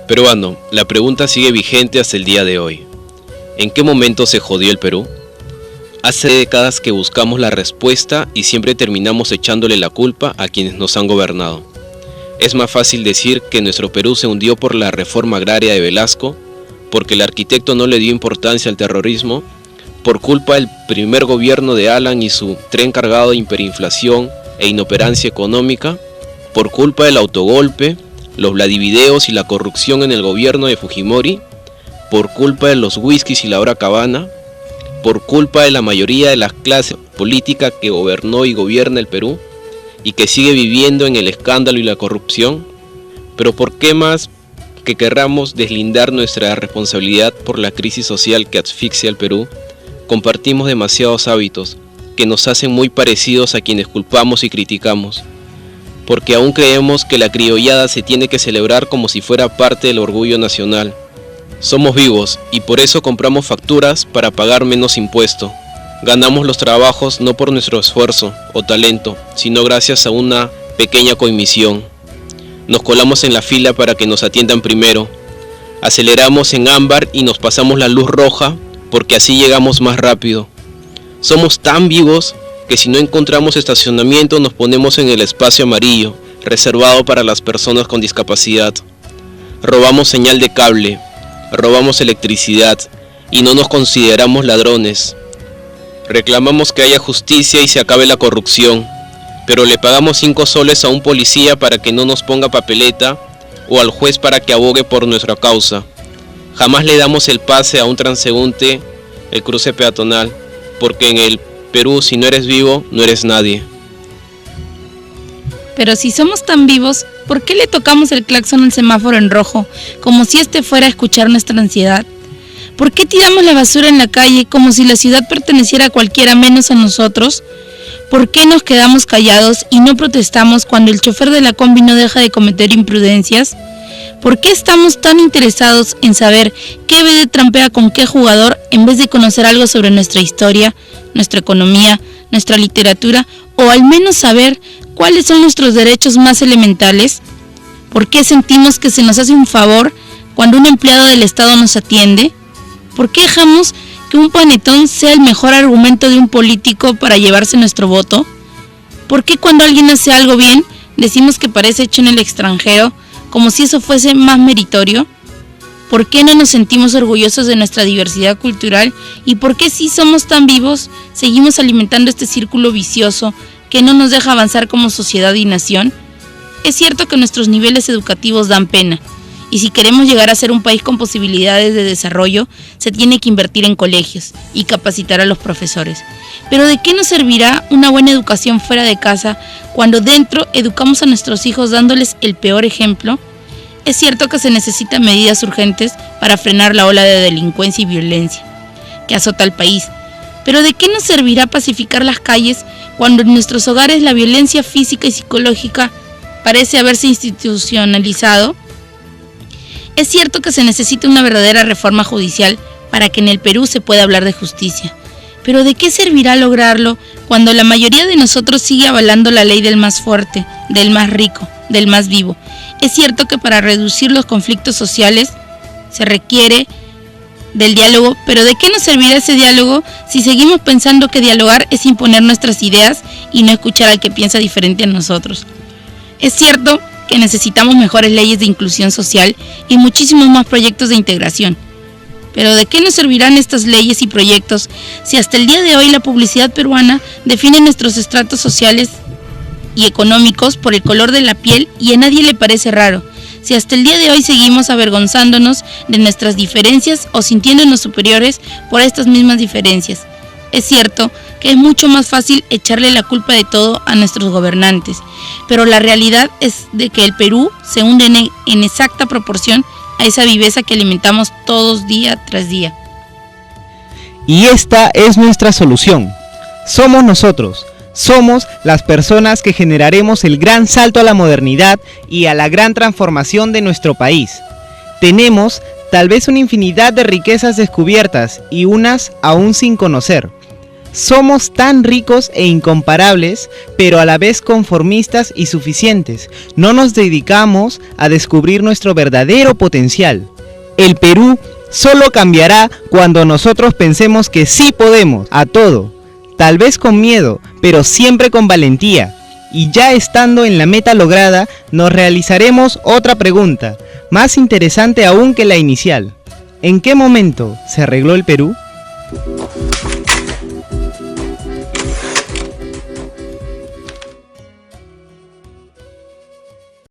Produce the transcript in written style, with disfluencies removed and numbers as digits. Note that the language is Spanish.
Peruano, la pregunta sigue vigente hasta el día de hoy. ¿En qué momento se jodió el Perú? Hace décadas que buscamos la respuesta y siempre terminamos echándole la culpa a quienes nos han gobernado. Es más fácil decir que nuestro Perú se hundió por la reforma agraria de Velasco, porque el arquitecto no le dio importancia al terrorismo, por culpa del primer gobierno de Alan y su tren cargado de hiperinflación e inoperancia económica, por culpa del autogolpe, los Vladivideos y la corrupción en el gobierno de Fujimori, por culpa de los whiskies y la hora cabana, por culpa de la mayoría de la clase política que gobernó y gobierna el Perú y que sigue viviendo en el escándalo y la corrupción. Pero ¿por qué más que querramos deslindar nuestra responsabilidad por la crisis social que asfixia al Perú? Compartimos demasiados hábitos que nos hacen muy parecidos a quienes culpamos y criticamos, porque aún creemos que la criollada se tiene que celebrar como si fuera parte del orgullo nacional. Somos vivos y por eso compramos facturas para pagar menos impuesto. Ganamos los trabajos no por nuestro esfuerzo o talento, sino gracias a una pequeña comisión. Nos colamos en la fila para que nos atiendan primero. Aceleramos en ámbar y nos pasamos la luz roja porque así llegamos más rápido. Somos tan vivos que si no encontramos estacionamiento nos ponemos en el espacio amarillo, reservado para las personas con discapacidad. Robamos señal de cable, robamos electricidad y no nos consideramos ladrones. Reclamamos que haya justicia y se acabe la corrupción, pero le pagamos 5 soles a un policía para que no nos ponga papeleta o al juez para que abogue por nuestra causa. Jamás le damos el pase a un transeúnte el cruce peatonal, porque en el Perú, si no eres vivo, no eres nadie. Pero si somos tan vivos, ¿por qué le tocamos el claxon al semáforo en rojo, como si este fuera a escuchar nuestra ansiedad? ¿Por qué tiramos la basura en la calle, como si la ciudad perteneciera a cualquiera menos a nosotros? ¿Por qué nos quedamos callados y no protestamos cuando el chofer de la combi no deja de cometer imprudencias? ¿Por qué estamos tan interesados en saber qué BD trampea con qué jugador en vez de conocer algo sobre nuestra historia, nuestra economía, nuestra literatura o al menos saber cuáles son nuestros derechos más elementales? ¿Por qué sentimos que se nos hace un favor cuando un empleado del Estado nos atiende? ¿Por qué dejamos que un panetón sea el mejor argumento de un político para llevarse nuestro voto? ¿Por qué cuando alguien hace algo bien decimos que parece hecho en el extranjero, como si eso fuese más meritorio? ¿Por qué no nos sentimos orgullosos de nuestra diversidad cultural? ¿Y por qué si somos tan vivos seguimos alimentando este círculo vicioso que no nos deja avanzar como sociedad y nación? Es cierto que nuestros niveles educativos dan pena, y si queremos llegar a ser un país con posibilidades de desarrollo, se tiene que invertir en colegios y capacitar a los profesores. Pero ¿de qué nos servirá una buena educación fuera de casa cuando dentro educamos a nuestros hijos dándoles el peor ejemplo? Es cierto que se necesitan medidas urgentes para frenar la ola de delincuencia y violencia que azota al país, pero ¿de qué nos servirá pacificar las calles cuando en nuestros hogares la violencia física y psicológica parece haberse institucionalizado? Es cierto que se necesita una verdadera reforma judicial para que en el Perú se pueda hablar de justicia, pero ¿de qué servirá lograrlo cuando la mayoría de nosotros sigue avalando la ley del más fuerte, del más rico, del más vivo? Es cierto que para reducir los conflictos sociales se requiere del diálogo, pero ¿de qué nos servirá ese diálogo si seguimos pensando que dialogar es imponer nuestras ideas y no escuchar al que piensa diferente a nosotros? Es cierto que necesitamos mejores leyes de inclusión social y muchísimos más proyectos de integración. Pero ¿de qué nos servirán estas leyes y proyectos si hasta el día de hoy la publicidad peruana define nuestros estratos sociales y económicos por el color de la piel y a nadie le parece raro? Si hasta el día de hoy seguimos avergonzándonos de nuestras diferencias o sintiéndonos superiores por estas mismas diferencias. Es cierto que es mucho más fácil echarle la culpa de todo a nuestros gobernantes, pero la realidad es de que el Perú se hunde en exacta proporción a esa viveza que alimentamos todos día tras día. Y esta es nuestra solución. Somos nosotros. Somos las personas que generaremos el gran salto a la modernidad y a la gran transformación de nuestro país. Tenemos tal vez una infinidad de riquezas descubiertas y unas aún sin conocer. Somos tan ricos e incomparables, pero a la vez conformistas y suficientes. No nos dedicamos a descubrir nuestro verdadero potencial. El Perú solo cambiará cuando nosotros pensemos que sí podemos a todo, tal vez con miedo, pero siempre con valentía. Y ya estando en la meta lograda, nos realizaremos otra pregunta, más interesante aún que la inicial. ¿En qué momento se arregló el Perú?